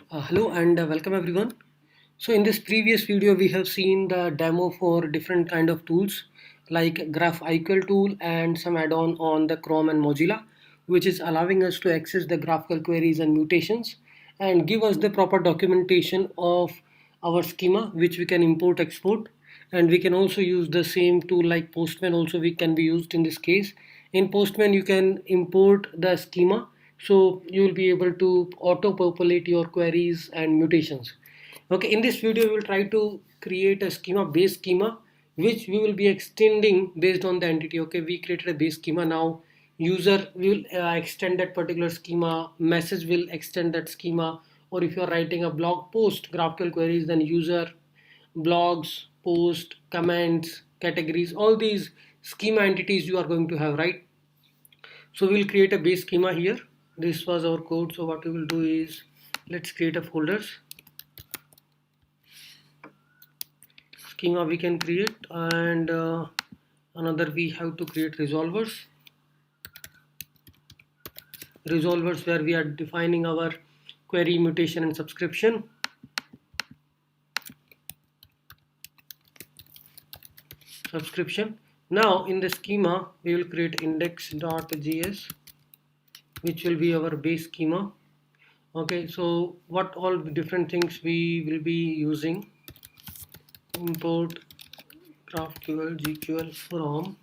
Hello and welcome everyone. So in this previous video we have seen the demo for different kind of tools like GraphIQL tool and some add-on on the Chrome and Mozilla, which is allowing us to access the graphical queries and mutations and give us the proper documentation of our schema which we can import export. And we can also use the same tool like Postman also we can be used in this case. In Postman you can import the schema, so you will be able to auto populate your queries and mutations. Okay, in this video we will try to create a schema, base schema, which we will be extending based on the entity. Okay, we created a base schema. Now user will extend that particular schema, message will extend that schema, or if you are writing a blog post graphical queries, then user, blogs, post, comments, categories, all these schema entities you are going to have, right? So we'll create a base schema here. This was our code. So what we will do is, let's create a folders. Schema we can create, and another we have to create resolvers where we are defining our query, mutation and subscription. Now in the schema we will create index.js, which will be our base schema. Okay, so what all different things we will be using: import GraphQL GQL from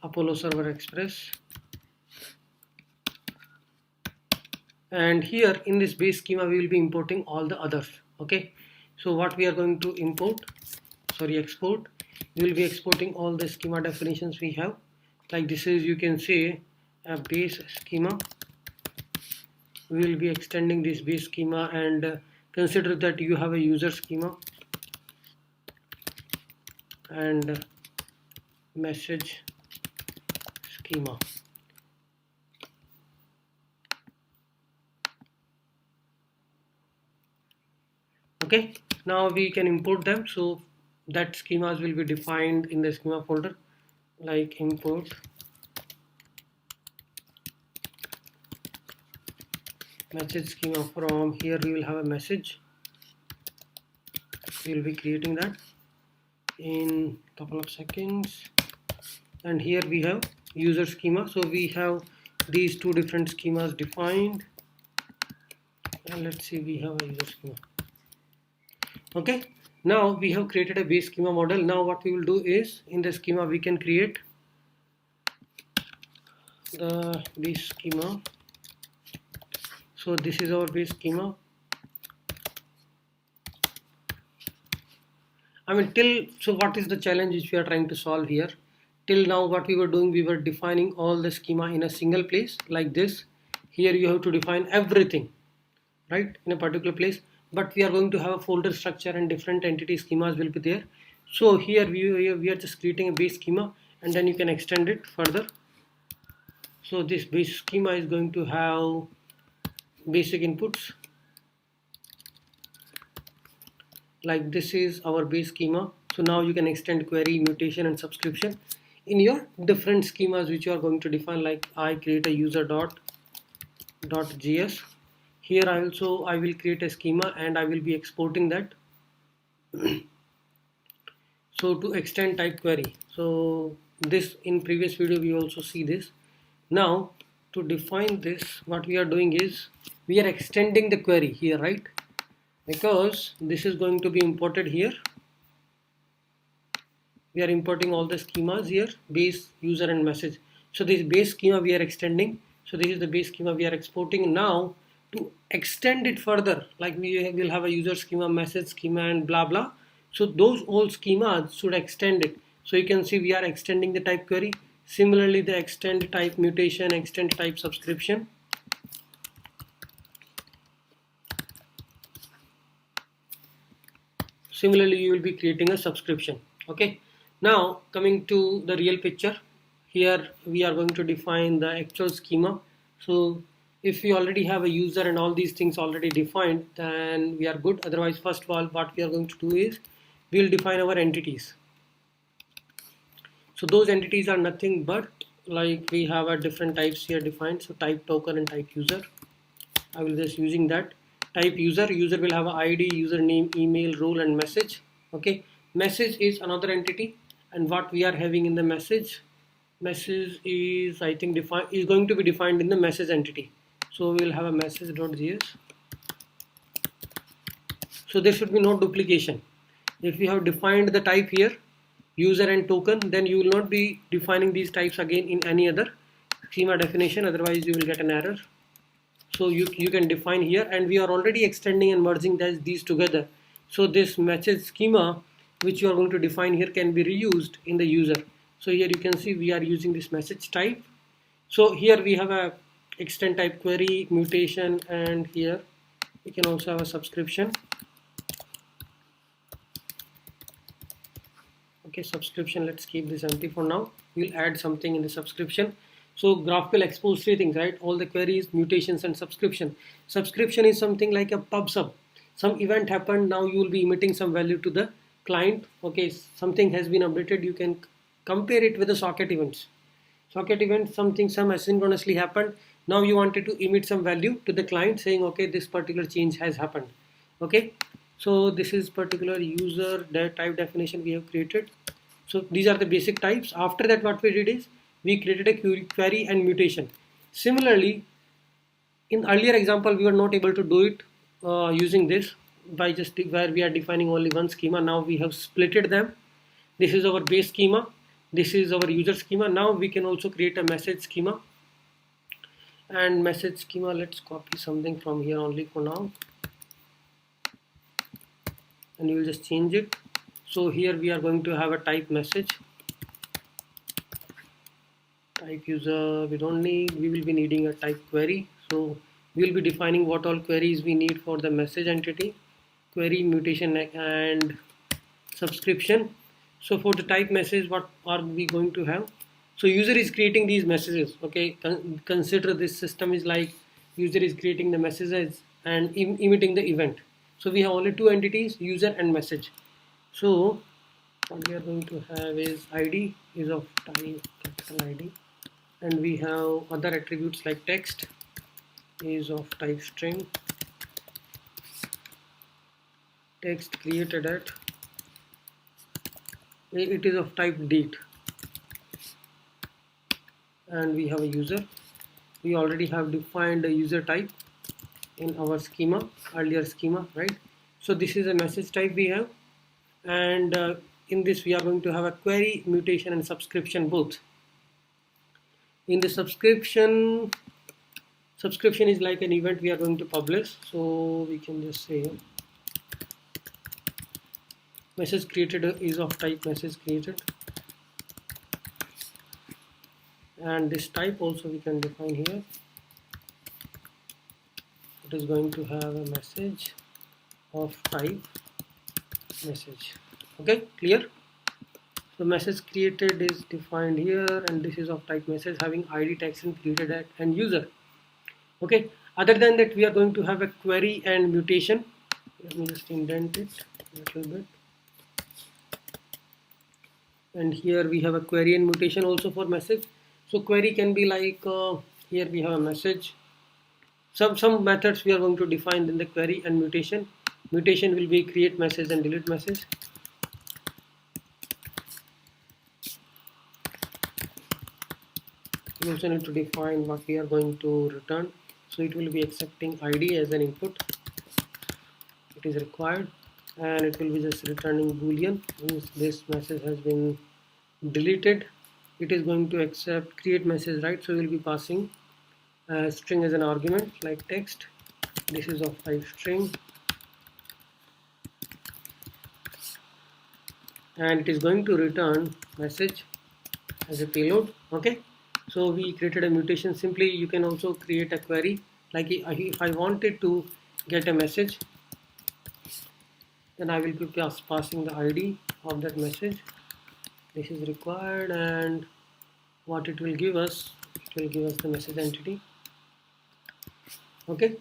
Apollo Server Express, and here in this base schema we will be importing all the others. Okay, so what we are going to export, we will be exporting all the schema definitions we have. Like this is, you can say, a base schema. We will be extending this base schema, and consider that you have a user schema and message schema. Okay, now we can import them. So that schemas will be defined in the schema folder, like import message schema. From here we will have a message. We will be creating that in a couple of seconds. And here we have user schema. So we have these two different schemas defined, and let's see, we have a user schema. Okay, now we have created a base schema model. Now what we will do is, in the schema we can create the base schema. So this is our base schema. So what is the challenge which we are trying to solve here? Till now what we were doing, we were defining all the schema in a single place like this. Here you have to define everything, right, in a particular place, but we are going to have a folder structure and different entity schemas will be there. So here we are just creating a base schema, and then you can extend it further. So this base schema is going to have basic inputs, like this is our base schema. So now you can extend query, mutation and subscription in your different schemas which you are going to define. Like I create a user.js. Here I will create a schema and I will be exporting that. So to extend type query, so this in previous video we also see this. Now to define this, what we are doing is, we are extending the query here, right? Because this is going to be imported here. We are importing all the schemas here, base, user and message. So this base schema we are extending. So this is the base schema we are exporting. Now to extend it further, like we will have a user schema, message schema and blah blah. So those all schemas should extend it. So you can see we are extending the type query. Similarly, the extend type mutation, extend type subscription. Similarly, you will be creating a subscription. Okay, now coming to the real picture, here we are going to define the actual schema. So if we already have a user and all these things already defined, then we are good. Otherwise, first of all, what we are going to do is, we will define our entities. So those entities are nothing but, like, we have a different types here defined. So type token and type user. I will just using that. Type user will have a ID, username, email, role and message. Okay, message is another entity, and what we are having in the message is, I think, is going to be defined in the message entity. So we will have a message.js. So there should be no duplication. If we have defined the type here, user and token, then you will not be defining these types again in any other schema definition, otherwise you will get an error. So you can define here, and we are already extending and merging these together. So this message schema which you are going to define here can be reused in the user. So here you can see we are using this message type. So here we have a extend type query, mutation, and here we can also have a subscription. Okay, subscription, let's keep this empty for now. We'll add something in the subscription. So GraphQL expose three things, right? All the queries, mutations, and subscription. Subscription is something like a pub sub. Some event happened, now you will be emitting some value to the client. Okay, something has been updated, you can compare it with the socket events. Socket event, some asynchronously happened. Now you wanted to emit some value to the client saying, okay, this particular change has happened. Okay, so this is particular user type definition we have created. So these are the basic types. After that, what we did is we created a query and mutation. Similarly, in earlier example, we were not able to do it using this by just where we are defining only one schema. Now we have splitted them. This is our base schema. This is our user schema. Now we can also create a message schema. And message schema, let's copy something from here only for now. And you will just change it. So here we are going to have a type message. Type user we don't need. We will be needing a type query. So we will be defining what all queries we need for the message entity, query, mutation, and subscription. So for the type message, what are we going to have? So user is creating these messages. Okay, consider this system is like user is creating the messages and emitting the event. So we have only two entities, user and message. So what we are going to have is ID is of type capital ID, and we have other attributes like text is of type string, text created at, it is of type date, and we have a user. We already have defined a user type in our schema, earlier schema, right? So this is a message type we have, and in this we are going to have a query, mutation, and subscription both. In the subscription is like an event we are going to publish, so we can just say message created is of type message created, and this type also we can define here. It is going to have a message of type message. Okay, clear? So message created is defined here, and this is of type message having ID, text, and created at and user. Okay, other than that we are going to have a query and mutation. Let me just indent it a little bit. And here we have a query and mutation also for message. So query can be like here we have a message. Some methods we are going to define in the query and mutation. Mutation will be create message and delete message. We also need to define what we are going to return. So it will be accepting ID as an input. It is required, and it will be just returning boolean means this message has been deleted. It is going to accept create message, right? So we will be passing a string as an argument like text. This is of type string, and it is going to return message as a payload. Okay, so we created a mutation. Simply you can also create a query like if I wanted to get a message, then I will be passing the ID of that message. This is required, and what it will give us, it will give us the message entity. Okay,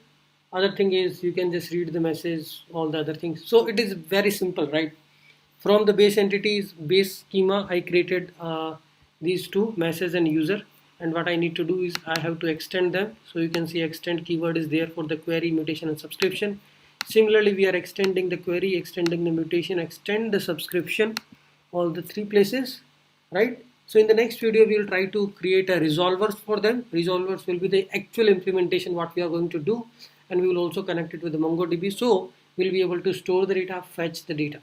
other thing is you can just read the message, all the other things. So it is very simple, right? From the base entities, base schema, I created these two, message and user, and what I need to do is I have to extend them. So you can see extend keyword is there for the query, mutation and subscription. Similarly, we are extending the query, extending the mutation, extend the subscription, all the three places, right? So in the next video, we will try to create a resolvers for them. Resolvers will be the actual implementation what we are going to do, and we will also connect it with the MongoDB. So we'll be able to store the data, fetch the data.